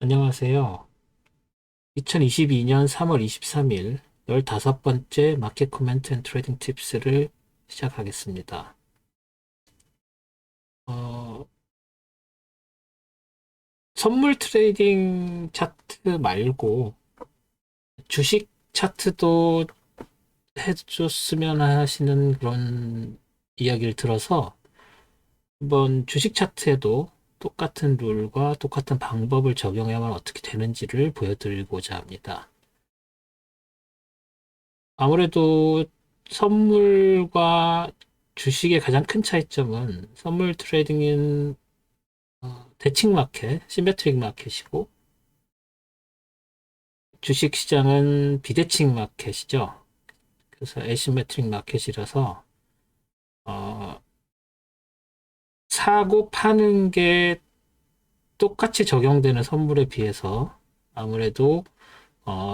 안녕하세요. 2022년 3월 23일 15번째 마켓 코멘트 앤 트레이딩 팁스를 시작하겠습니다. 어, 선물 트레이딩 차트 말고 주식 차트도 해줬으면 하시는 그런 이야기를 들어서 한번 주식 차트에도 똑같은 룰과 똑같은 방법을 적용하면 어떻게 되는지를 보여드리고자 합니다. 아무래도 선물과 주식의 가장 큰 차이점은 선물 트레이딩은 대칭 마켓, 시메트릭 마켓이고 주식 시장은 비대칭 마켓이죠. 그래서 에시메트릭 마켓이라서 어, 사고 파는 게 똑같이 적용되는 선물에 비해서 아무래도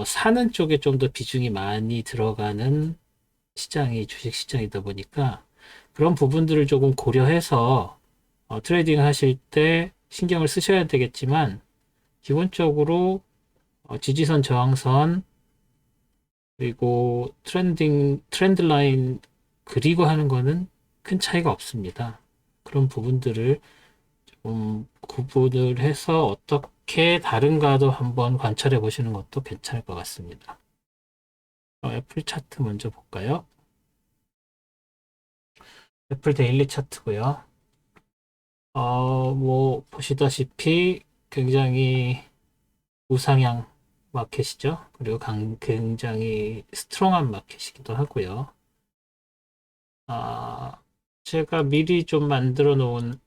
사는 쪽에 좀 더 비중이 많이 들어가는 시장이 주식 시장이다 보니까 그런 부분들을 조금 고려해서 트레이딩 하실 때 신경을 쓰셔야 되겠지만 기본적으로 지지선, 저항선 그리고 트렌드 라인 그리고 하는 거는 큰 차이가 없습니다. 그런 부분들을 좀 구분을 해서 어떻게 다른가도 한번 관찰해 보시는 것도 괜찮을 것 같습니다. 애플 차트 먼저 볼까요? 애플 데일리 차트고요. 뭐 보시다시피 굉장히 우상향 마켓이죠. 그리고 굉장히 스트롱한 마켓이기도 하고요. 아, 제가 미리 좀 만들어 놓은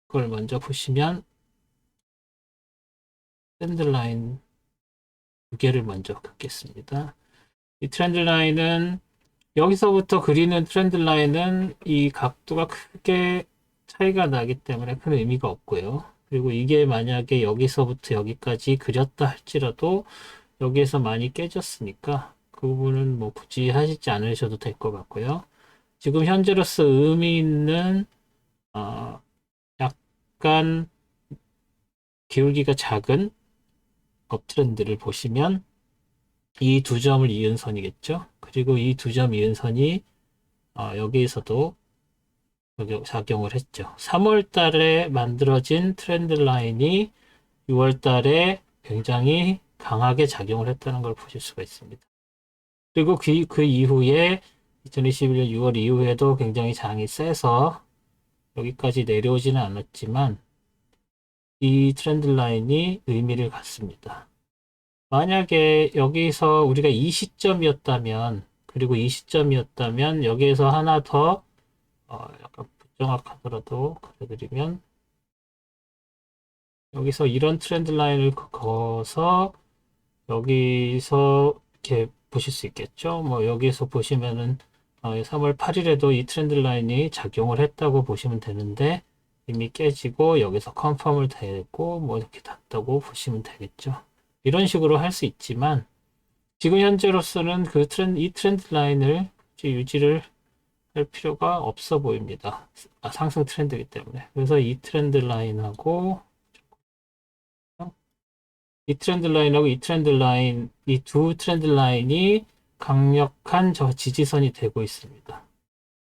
걸 먼저 보시면 트렌드 라인 두 개를 먼저 긋겠습니다. 이 트렌드 라인은 여기서부터 그리는 트렌드 라인은 이 각도가 크게 차이가 나기 때문에 큰 의미가 없고요. 그리고 이게 만약에 여기서부터 여기까지 그렸다 할지라도 여기에서 많이 깨졌으니까 그 부분은 뭐 굳이 하시지 않으셔도 될 것 같고요. 지금 현재로서 의미 있는 어, 약간 기울기가 작은 업트렌드를 보시면 이 두 점을 이은 선이겠죠. 그리고 이 두 점 이은 선이 여기에서도 작용을 했죠. 3월 달에 만들어진 트렌드 라인이 6월 달에 굉장히 강하게 작용을 했다는 걸 보실 수가 있습니다. 그리고 그 이후에 2021년 6월 이후에도 굉장히 장이 세서 여기까지 내려오지는 않았지만 이 트렌드 라인이 의미를 갖습니다. 만약에 여기서 우리가 이 시점이었다면 그리고 이 시점이었다면 여기에서 하나 더 약간 부정확하더라도 그려드리면 여기서 이런 트렌드 라인을 그어서 여기서 이렇게 보실 수 있겠죠. 뭐 여기서 보시면은 3월 8일에도 이 트렌드 라인이 작용을 했다고 보시면 되는데 이미 깨지고 여기서 컨펌을 되고 뭐 이렇게 닿다고 보시면 되겠죠. 이런 식으로 할 수 있지만 지금 현재로서는 이 트렌드 라인을 유지를 할 필요가 없어 보입니다. 상승 트렌드이기 때문에. 그래서 이 트렌드 라인하고 이 트렌드 라인하고 이 트렌드 라인, 이 두 트렌드 라인이 강력한 저 지지선이 되고 있습니다.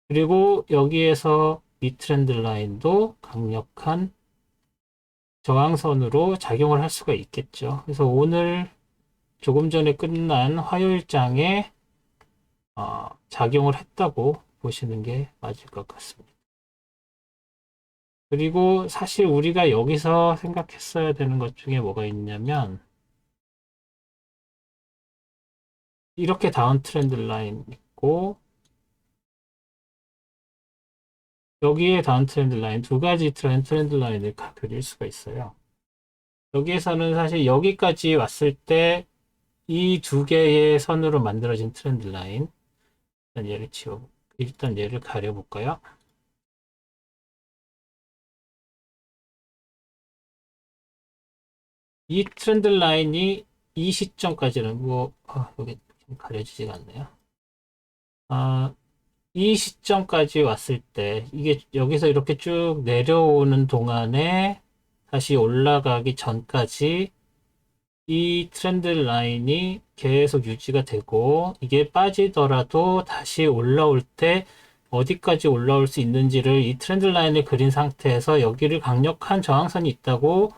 그리고 여기에서 이 트렌드 라인도 강력한 저항선으로 작용을 할 수가 있겠죠. 그래서 오늘 조금 전에 끝난 화요일장에 작용을 했다고 보시는 게 맞을 것 같습니다. 그리고 사실 우리가 여기서 생각했어야 되는 것 중에 뭐가 있냐면 이렇게 다운 트렌드 라인 있고 여기에 다운 트렌드 라인 두 가지 트렌드 라인을 그릴 수가 있어요. 여기에서는 사실 여기까지 왔을 때 이 두 개의 선으로 만들어진 트렌드 라인 일단 얘를 가려볼까요? 이 트렌드 라인이 이 시점까지는 여기 가려지지가 않네요. 이 시점까지 왔을 때 이게 여기서 이렇게 쭉 내려오는 동안에 다시 올라가기 전까지 이 트렌드 라인이 계속 유지가 되고, 이게 빠지더라도 다시 올라올 때 어디까지 올라올 수 있는지를 이 트렌드 라인을 그린 상태에서 여기를 강력한 저항선이 있다고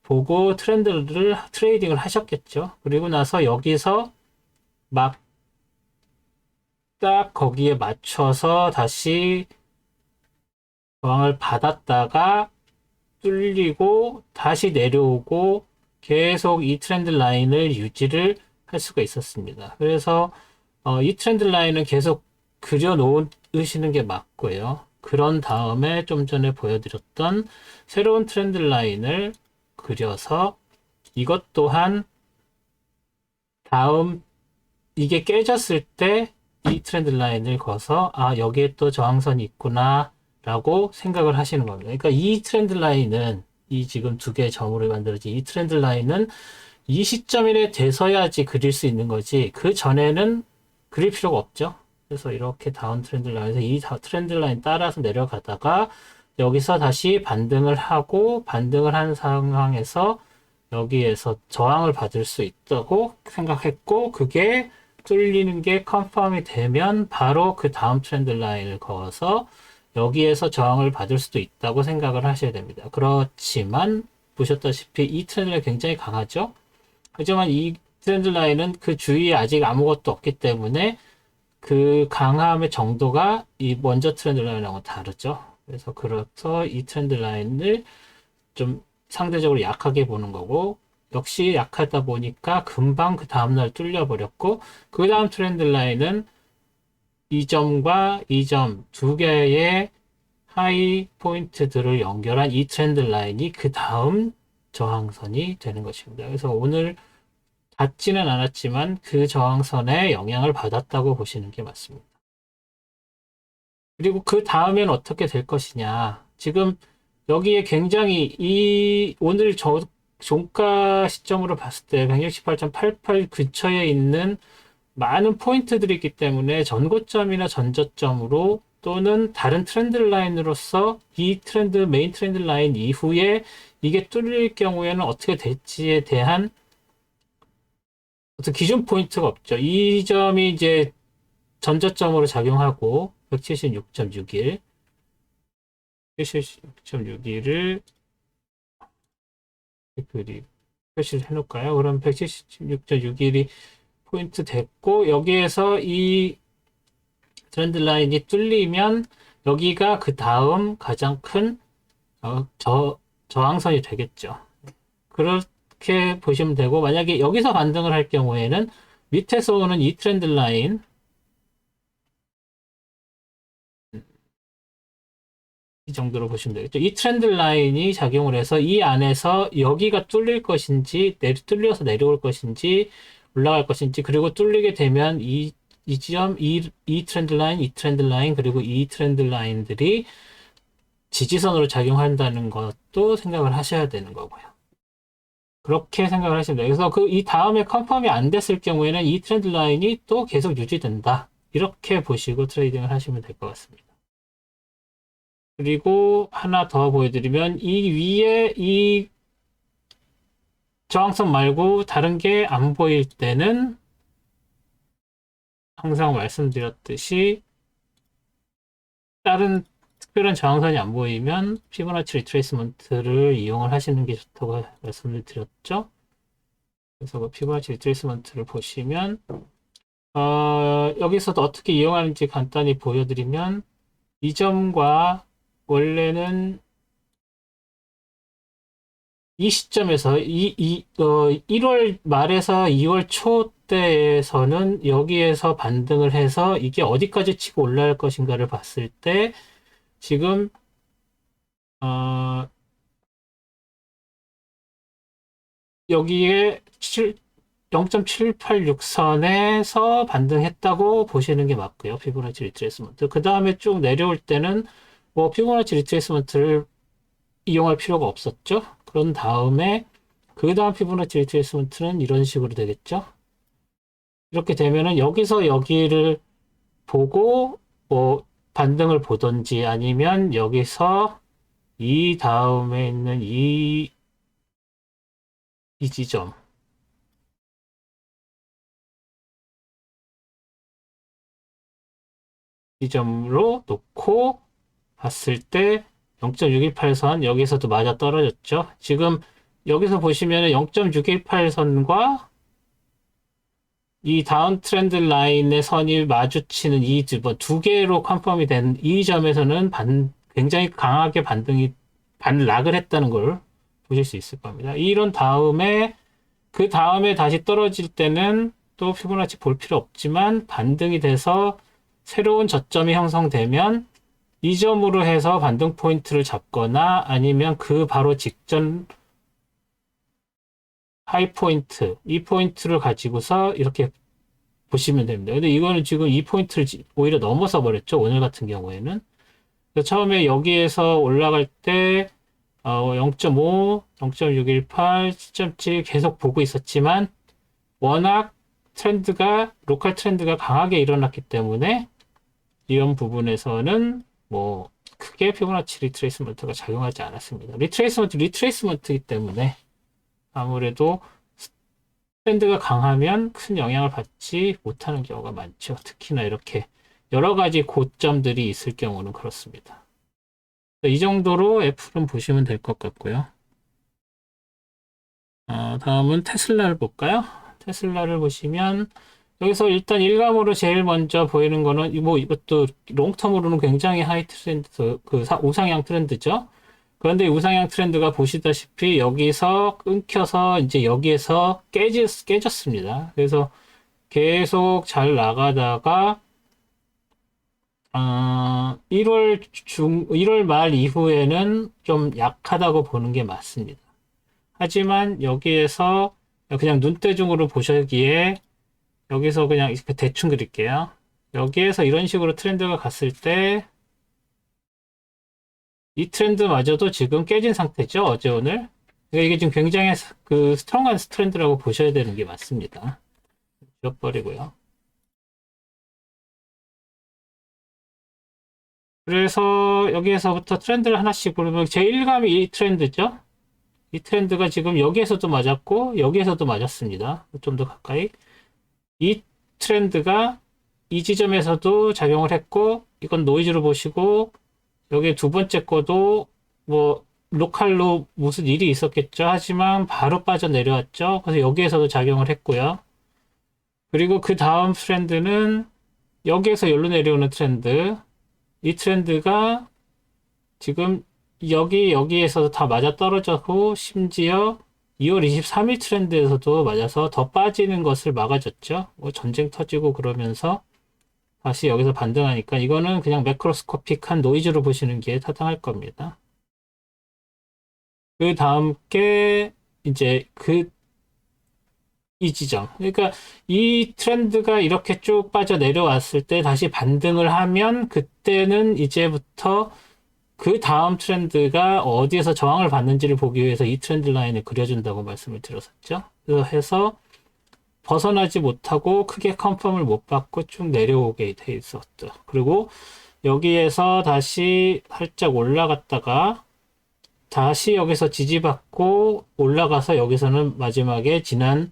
보고 트레이딩을 하셨겠죠. 그리고 나서 여기서 막 딱 거기에 맞춰서 다시 저항을 받았다가 뚫리고 다시 내려오고 계속 이 트렌드 라인을 유지를 할 수가 있었습니다. 그래서 이 트렌드 라인은 계속 그려 놓으시는 게 맞고요. 그런 다음에 좀 전에 보여드렸던 새로운 트렌드 라인을 그려서 이것 또한 다음 이게 깨졌을 때 이 트렌드 라인을 그어서 여기에 또 저항선이 있구나 라고 생각을 하시는 겁니다. 그러니까 이 트렌드 라인은 이 지금 두 개의 점으로 만들어진 이 트렌드 라인은 이 시점에 돼서야지 그릴 수 있는 거지 그 전에는 그릴 필요가 없죠. 그래서 이렇게 다운 트렌드 라인에서 이 트렌드 라인 따라서 내려가다가 여기서 다시 반등을 하고 반등을 한 상황에서 여기에서 저항을 받을 수 있다고 생각했고 그게 뚫리는 게 컨펌이 되면 바로 그 다음 트렌드 라인을 그어서 여기에서 저항을 받을 수도 있다고 생각을 하셔야 됩니다. 그렇지만 보셨다시피 이 트렌드 라인 굉장히 강하죠. 하지만 이 트렌드 라인은 그 주위에 아직 아무것도 없기 때문에 그 강함의 정도가 이 먼저 트렌드 라인하고 다르죠. 그래서 이 트렌드 라인을 좀 상대적으로 약하게 보는 거고 역시 약하다 보니까 금방 그 다음날 뚫려버렸고 그 다음 트렌드 라인은 이 점과 이 점 두 개의 하이 포인트들을 연결한 이 트렌드 라인이 그 다음 저항선이 되는 것입니다. 그래서 오늘 닿지는 않았지만 그 저항선에 영향을 받았다고 보시는 게 맞습니다. 그리고 그 다음엔 어떻게 될 것이냐. 지금 여기에 굉장히 오늘 종가 시점으로 봤을 때 168.88 근처에 있는 많은 포인트들이 있기 때문에 전고점이나 전저점으로 또는 다른 트렌드 라인으로서 이 메인 트렌드 라인 이후에 이게 뚫릴 경우에는 어떻게 될지에 대한 어떤 기준 포인트가 없죠. 이 점이 이제 전저점으로 작용하고 176.61 176.61을 표시를 해놓을까요? 그럼 176.61이 포인트 됐고 여기에서 이 트렌드 라인이 뚫리면 여기가 그 다음 가장 큰 저항선이 되겠죠. 그렇게 보시면 되고 만약에 여기서 반등을 할 경우에는 밑에서 오는 이 트렌드 라인 이 정도로 보시면 되겠죠. 이 트렌드 라인이 작용을 해서 이 안에서 여기가 뚫릴 것인지 뚫려서 내려올 것인지 올라갈 것인지 그리고 뚫리게 되면 이 지점 이 트렌드 라인 이 트렌드 라인 그리고 이 트렌드 라인들이 지지선으로 작용한다는 것도 생각을 하셔야 되는 거고요. 그렇게 생각을 하시면 돼요. 그래서 이 다음에 컨펌이 안 됐을 경우에는 이 트렌드 라인이 또 계속 유지된다. 이렇게 보시고 트레이딩을 하시면 될 것 같습니다. 그리고 하나 더 보여드리면 이 위에 이 저항선 말고 다른 게 안 보일 때는 항상 말씀드렸듯이 다른 특별한 저항선이 안 보이면 피보나치 리트레이스먼트를 이용을 하시는 게 좋다고 말씀을 드렸죠. 그래서 그 피보나치 리트레이스먼트를 보시면 여기서도 어떻게 이용하는지 간단히 보여드리면 이 점과 원래는 이 시점에서 1월 말에서 2월 초 때에서는 여기에서 반등을 해서 이게 어디까지 치고 올라갈 것인가를 봤을 때 지금 여기에 0.786선에서 반등했다고 보시는 게 맞고요. 피보나치 리트레이스먼트. 그 다음에 쭉 내려올 때는 뭐 피보나치 리트레이스먼트를 이용할 필요가 없었죠. 그런 다음에 그 다음 피보나치 리트레이스먼트는 이런 식으로 되겠죠. 이렇게 되면은 여기서 여기를 보고 뭐 반등을 보던지 아니면 여기서 이 다음에 있는 이 지점으로 놓고 봤을 때 0.618선 여기서도 맞아 떨어졌죠. 지금 여기서 보시면 0.618선과 이 다운 트렌드 라인의 선이 마주치는 두 개로 컨펌이 된 이 점에서는 굉장히 강하게 반락을 했다는 걸 보실 수 있을 겁니다. 이런 다음에 그 다음에 다시 떨어질 때는 또 피보나치 볼 필요 없지만 반등이 돼서 새로운 저점이 형성되면 이 점으로 해서 반등 포인트를 잡거나 아니면 그 바로 직전 하이 포인트, 이 포인트를 가지고서 이렇게 보시면 됩니다. 근데 이거는 지금 이 포인트를 오히려 넘어서 버렸죠. 오늘 같은 경우에는. 처음에 여기에서 올라갈 때 0.5, 0.618, 7.7 계속 보고 있었지만 워낙 로컬 트렌드가 강하게 일어났기 때문에 이런 부분에서는 뭐 크게 피보나치 리트레이스먼트가 작용하지 않았습니다. 리트레이스먼트이기 때문에 아무래도 트렌드가 강하면 큰 영향을 받지 못하는 경우가 많죠. 특히나 이렇게 여러 가지 고점들이 있을 경우는 그렇습니다. 이 정도로 애플은 보시면 될 것 같고요. 다음은 테슬라를 볼까요? 테슬라를 보시면 여기서 일단 일감으로 제일 먼저 보이는 거는 뭐 이것도 롱텀으로는 굉장히 하이 트렌드, 우상향 트렌드죠. 그런데 우상향 트렌드가 보시다시피 여기서 끊겨서 이제 여기에서 깨졌습니다. 그래서 계속 잘 나가다가 1월 말 이후에는 좀 약하다고 보는 게 맞습니다. 하지만 여기에서 그냥 눈대중으로 보시기에 여기서 그냥 대충 그릴게요. 여기에서 이런 식으로 트렌드가 갔을 때 이 트렌드마저도 지금 깨진 상태죠. 어제 오늘. 그러니까 이게 지금 굉장히 스트롱한 트렌드라고 보셔야 되는 게 맞습니다. 지워버리고요. 그래서 여기에서부터 트렌드를 하나씩 보면 제1감이 이 트렌드죠. 이 트렌드가 지금 여기에서도 맞았고 여기에서도 맞았습니다. 좀 더 가까이. 이 트렌드가 이 지점에서도 작용을 했고 이건 노이즈로 보시고 여기 두 번째 거도 뭐 로컬로 무슨 일이 있었겠죠. 하지만 바로 빠져내려왔죠. 그래서 여기에서도 작용을 했고요. 그리고 그 다음 트렌드는 여기에서 여기로 내려오는 트렌드. 이 트렌드가 지금 여기에서도 다 맞아 떨어졌고 심지어 2월 23일 트렌드에서도 맞아서 더 빠지는 것을 막아줬죠. 뭐 전쟁 터지고 그러면서 다시 여기서 반등하니까 이거는 그냥 매크로스코픽한 노이즈로 보시는 게 타당할 겁니다. 그 다음 게 이제 이 지점. 그러니까 이 트렌드가 이렇게 쭉 빠져 내려왔을 때 다시 반등을 하면 그때는 이제부터 그 다음 트렌드가 어디에서 저항을 받는지를 보기 위해서 이 트렌드 라인을 그려준다고 말씀을 드렸었죠. 그래서 해서 벗어나지 못하고 크게 컨펌을 못 받고 쭉 내려오게 돼 있었죠. 그리고 여기에서 다시 살짝 올라갔다가 다시 여기서 지지받고 올라가서 여기서는 마지막에 지난주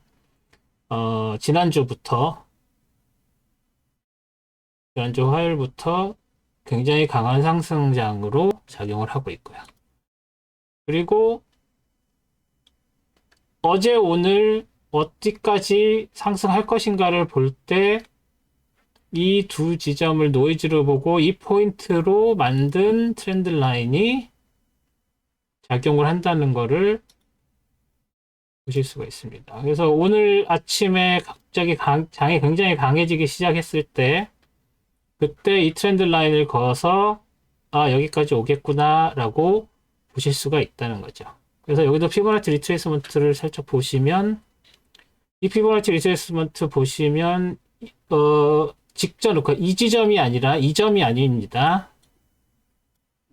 화요일부터 굉장히 강한 상승장으로 작용을 하고 있고요. 그리고 어제 오늘 어디까지 상승할 것인가를 볼 때 이 두 지점을 노이즈로 보고 이 포인트로 만든 트렌드 라인이 작용을 한다는 것을 보실 수가 있습니다. 그래서 오늘 아침에 갑자기 장이 굉장히 강해지기 시작했을 때 그때 이 트렌드 라인을 그어서 여기까지 오겠구나 라고 보실 수가 있다는 거죠. 그래서 여기도 피보나치 리트레이스먼트를 살짝 보시면 이 피보나치 리트레이스먼트 보시면 그러니까 이 지점이 아니라 이 점이 아닙니다.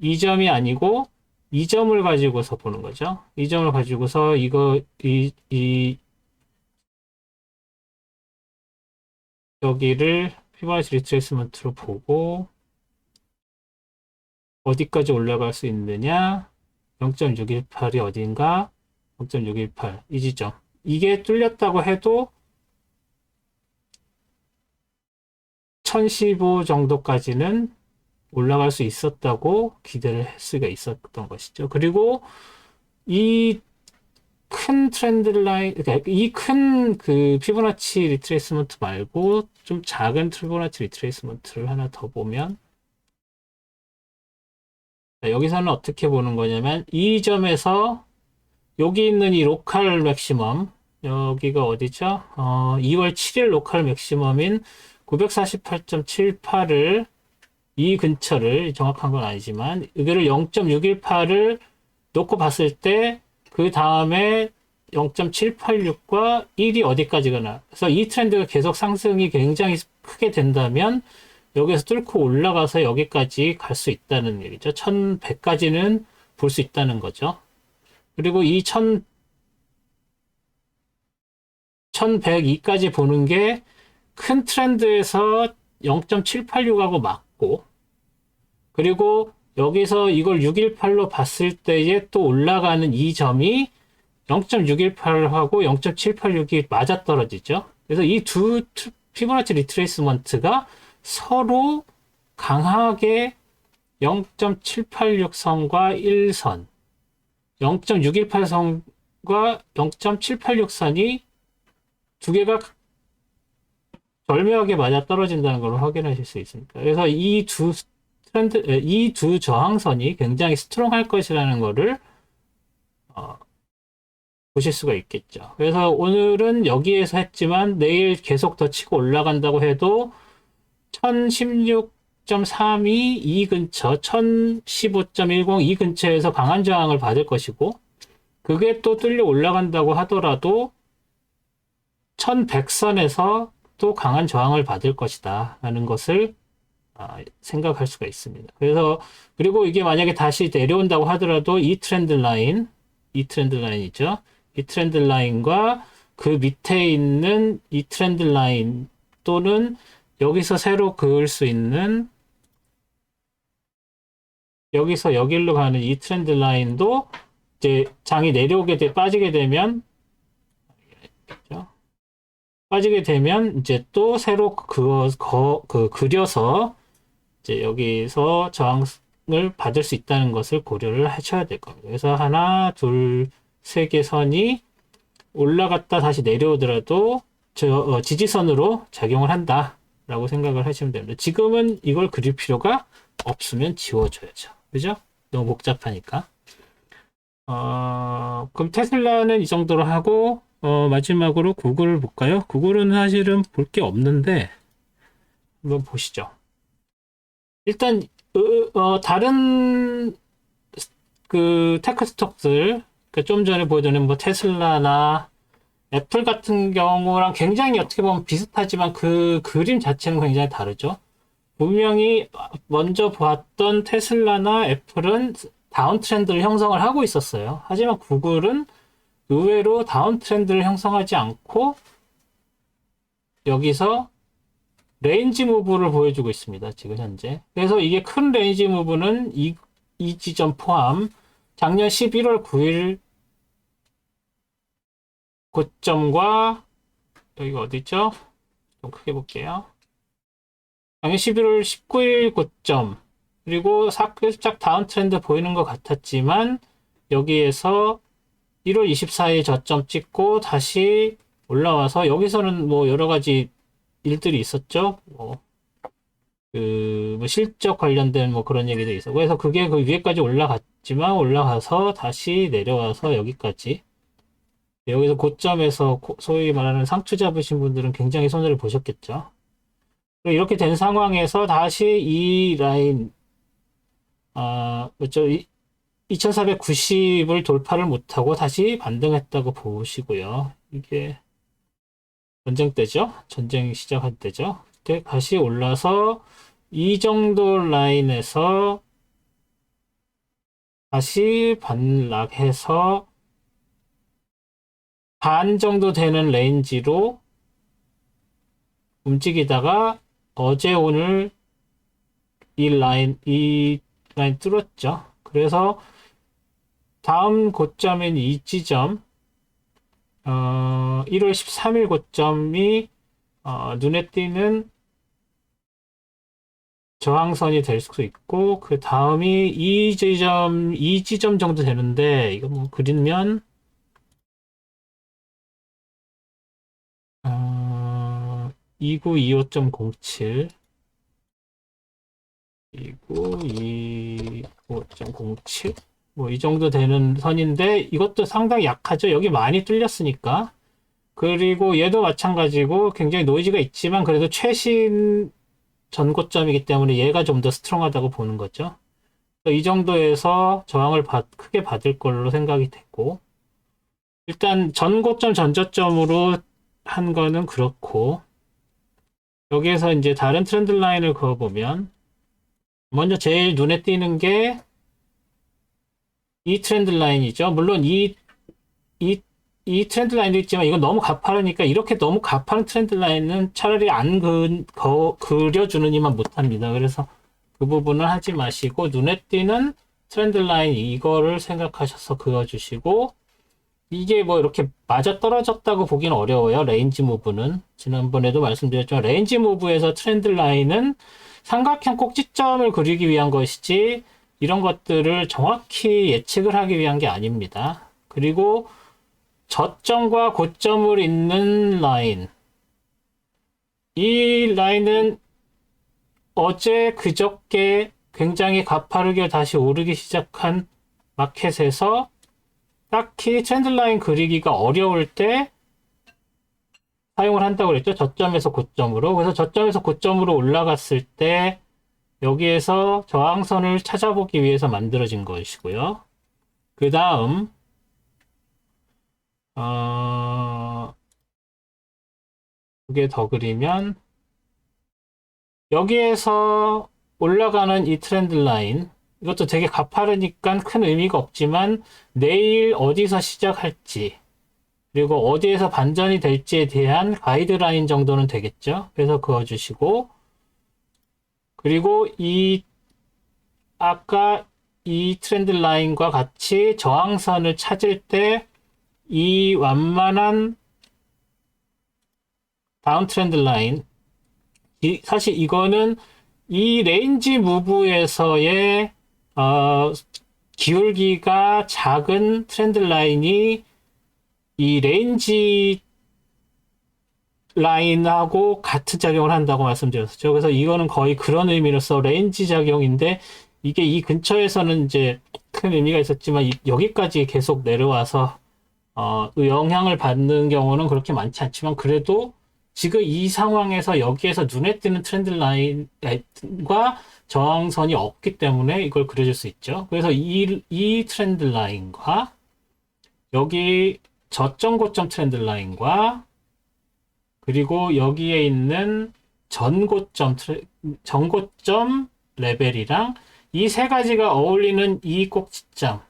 이 점이 아니고 이 점을 가지고서 보는 거죠. 이 점을 가지고서 여기를 피보나치 리트레이스먼트로 보고 어디까지 올라갈 수 있느냐 0.618이 어딘가? 0.618 이 지점. 이게 뚫렸다고 해도 1015 정도까지는 올라갈 수 있었다고 기대를 할 수가 있었던 것이죠. 그리고 이 큰 트렌드 라인, 그러니까 이 큰 그 피보나치 리트레이스먼트 말고 좀 작은 피보나치 리트레이스먼트를 하나 더 보면, 여기서는 어떻게 보는 거냐면 이 점에서 여기 있는 이 로컬 맥시멈, 여기가 어디죠? 2월 7일 로컬 맥시멈인 948.78을 이 근처를, 정확한 건 아니지만 여기를 0.618을 놓고 봤을 때 그 다음에 0.786과 1이 어디까지 가나. 그래서 이 트렌드가 계속 상승이 굉장히 크게 된다면 여기서 뚫고 올라가서 여기까지 갈 수 있다는 얘기죠. 1100까지는 볼 수 있다는 거죠. 그리고 이 1102까지 보는 게 큰 트렌드에서 0.786하고 맞고, 그리고 여기서 이걸 618로 봤을 때에 또 올라가는 이 점이 0.618하고 0.786이 맞아떨어지죠. 그래서 이 두 피보나치 리트레이스먼트가 서로 강하게 0.786선과 1선, 0.618선과 0.786선이 두 개가 절묘하게 맞아떨어진다는 걸 확인하실 수 있습니다. 그래서 이 두 저항선이 굉장히 스트롱할 것이라는 것을 보실 수가 있겠죠. 그래서 오늘은 여기에서 했지만 내일 계속 더 치고 올라간다고 해도 1016.32 이 근처, 1015.10 이 근처에서 강한 저항을 받을 것이고, 그게 또 뚫려 올라간다고 하더라도 1100선에서 또 강한 저항을 받을 것이다 라는 것을 생각할 수가 있습니다. 그래서, 그리고 이게 만약에 다시 내려온다고 하더라도 이 트렌드 라인이죠. 이 트렌드 라인과 그 밑에 있는 이 트렌드 라인, 또는 여기서 새로 그을 수 있는, 여기서 여기로 가는 이 트렌드 라인도 이제 장이 내려오게 빠지게 되면, 그렇죠? 빠지게 되면 이제 또 새로 그려서 이제 여기서 저항을 받을 수 있다는 것을 고려를 하셔야 될 겁니다. 그래서 하나, 둘, 세 개 선이 올라갔다 다시 내려오더라도 지지선으로 작용을 한다라고 생각을 하시면 됩니다. 지금은 이걸 그릴 필요가 없으면 지워줘야죠. 그죠? 너무 복잡하니까. 그럼 테슬라는 이 정도로 하고, 마지막으로 구글을 볼까요? 구글은 사실은 볼 게 없는데, 한번 보시죠. 일단, 다른, 그, 테크 스톡들, 좀 전에 보여드린 뭐 테슬라나 애플 같은 경우랑 굉장히 어떻게 보면 비슷하지만 그 그림 자체는 굉장히 다르죠. 분명히 먼저 보았던 테슬라나 애플은 다운 트렌드를 형성을 하고 있었어요. 하지만 구글은 의외로 다운 트렌드를 형성하지 않고 여기서 레인지 무브를 보여주고 있습니다. 지금 현재. 그래서 이게 큰 레인지 무브는 이 지점 포함 작년 11월 9일 고점과 여기가 어디죠? 좀 크게 볼게요. 작년 11월 19일 고점, 그리고 살짝 다운 트렌드 보이는 것 같았지만 여기에서 1월 24일 저점 찍고 다시 올라와서 여기서는 뭐 여러 가지 일들이 있었죠. 뭐 실적 관련된 뭐 그런 얘기도 있었고, 그래서 그게 그 위에까지 올라갔지만 올라가서 다시 내려와서 여기까지, 여기서 고점에서 소위 말하는 상투 잡으신 분들은 굉장히 손해를 보셨겠죠. 이렇게 된 상황에서 다시 이 라인, 그렇죠. 2490을 돌파를 못하고 다시 반등했다고 보시고요. 이게 전쟁 때죠. 전쟁 시작할 때죠. 그때 다시 올라서 이 정도 라인에서 다시 반락해서 반 정도 되는 레인지로 움직이다가 어제 오늘 이 라인 뚫었죠. 그래서 다음 고점인 이 지점, 1월 13일 고점이 눈에 띄는 저항선이 될 수도 있고, 그 다음이 이 지점 정도 되는데, 이거 뭐 그리면 2925.07, 2925.07, 뭐 이 정도 되는 선인데, 이것도 상당히 약하죠. 여기 많이 뚫렸으니까. 그리고 얘도 마찬가지고 굉장히 노이즈가 있지만 그래도 최신 전고점이기 때문에 얘가 좀 더 스트롱하다고 보는 거죠. 이 정도에서 저항을 크게 받을 걸로 생각이 됐고, 일단 전고점 전저점으로 한 거는 그렇고, 여기에서 이제 다른 트렌드 라인을 그어보면, 먼저 제일 눈에 띄는 게 이 트렌드 라인이죠. 물론 이 트렌드 라인도 있지만 이건 너무 가파르니까 이렇게 너무 가파른 트렌드 라인은 차라리 안 그려주는 이만 못합니다. 그래서 그 부분은 하지 마시고 눈에 띄는 트렌드 라인 이거를 생각하셔서 그어주시고, 이게 뭐 이렇게 맞아 떨어졌다고 보기는 어려워요. 레인지 무브는. 지난번에도 말씀드렸지만 레인지 무브에서 트렌드 라인은 삼각형 꼭지점을 그리기 위한 것이지 이런 것들을 정확히 예측을 하기 위한 게 아닙니다. 그리고 저점과 고점을 잇는 라인. 이 라인은 어제 그저께 굉장히 가파르게 다시 오르기 시작한 마켓에서 딱히 트렌드 라인 그리기가 어려울 때 사용을 한다고 그랬죠. 저점에서 고점으로. 그래서 저점에서 고점으로 올라갔을 때 여기에서 저항선을 찾아보기 위해서 만들어진 것이고요. 그 다음 두 개 더 그리면 여기에서 올라가는 이 트렌드 라인, 이것도 되게 가파르니까 큰 의미가 없지만 내일 어디서 시작할지 그리고 어디에서 반전이 될지에 대한 가이드라인 정도는 되겠죠. 그래서 그어주시고, 그리고 아까 이 트렌드 라인과 같이 저항선을 찾을 때 이 완만한 다운 트렌드 라인, 사실 이거는 이 레인지 무브에서의 기울기가 작은 트렌드 라인이 이 레인지 라인하고 같은 작용을 한다고 말씀드렸었죠. 그래서 이거는 거의 그런 의미로서 레인지 작용인데, 이게 이 근처에서는 이제 큰 의미가 있었지만 여기까지 계속 내려와서 영향을 받는 경우는 그렇게 많지 않지만, 그래도 지금 이 상황에서 여기에서 눈에 띄는 트렌드 라인과 저항선이 없기 때문에 이걸 그려줄 수 있죠. 그래서 이 트렌드 라인과 여기 저점 고점 트렌드 라인과 그리고 여기에 있는 전고점 레벨이랑 이 세 가지가 어울리는 이 꼭지점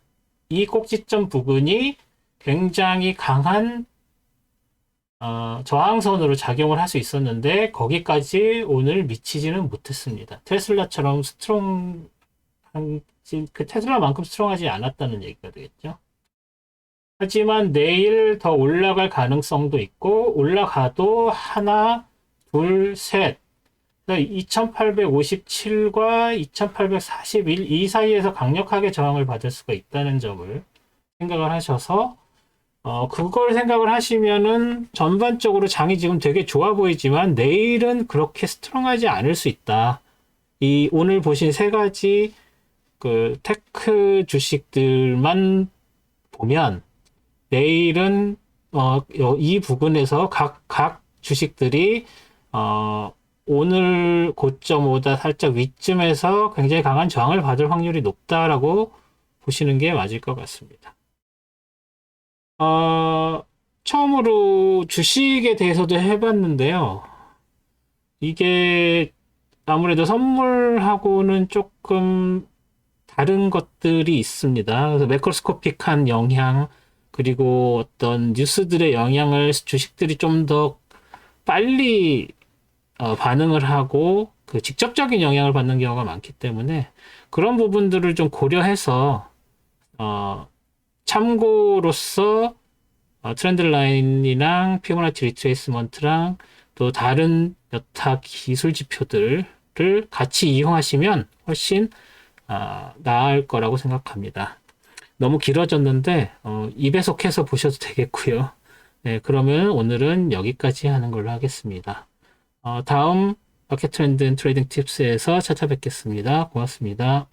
부분이 굉장히 강한 저항선으로 작용을 할 수 있었는데 거기까지 오늘 미치지는 못했습니다. 테슬라처럼 그 테슬라만큼 스트롱하지 않았다는 얘기가 되겠죠. 하지만 내일 더 올라갈 가능성도 있고, 올라가도 하나, 둘, 셋, 2857과 2841 이 사이에서 강력하게 저항을 받을 수가 있다는 점을 생각을 하셔서, 그걸 생각을 하시면은 전반적으로 장이 지금 되게 좋아 보이지만 내일은 그렇게 스트롱하지 않을 수 있다. 이 오늘 보신 세 가지 그 테크 주식들만 보면 내일은 이 부분에서 각 주식들이 오늘 고점보다 살짝 위쯤에서 굉장히 강한 저항을 받을 확률이 높다라고 보시는 게 맞을 것 같습니다. 처음으로 주식에 대해서도 해봤는데요. 이게 아무래도 선물하고는 조금 다른 것들이 있습니다. 그래서 매크로스코픽한 영향, 그리고 어떤 뉴스들의 영향을 주식들이 좀 더 빨리 반응을 하고 그 직접적인 영향을 받는 경우가 많기 때문에 그런 부분들을 좀 고려해서 참고로서 트렌드 라인이랑 피보나치 리트레이스먼트랑 또 다른 여타 기술 지표들을 같이 이용하시면 훨씬 나을 거라고 생각합니다. 너무 길어졌는데 2배속해서 보셔도 되겠고요. 네, 그러면 오늘은 여기까지 하는 걸로 하겠습니다. 다음 마켓 트렌드 트레이딩 팁스에서 찾아뵙겠습니다. 고맙습니다.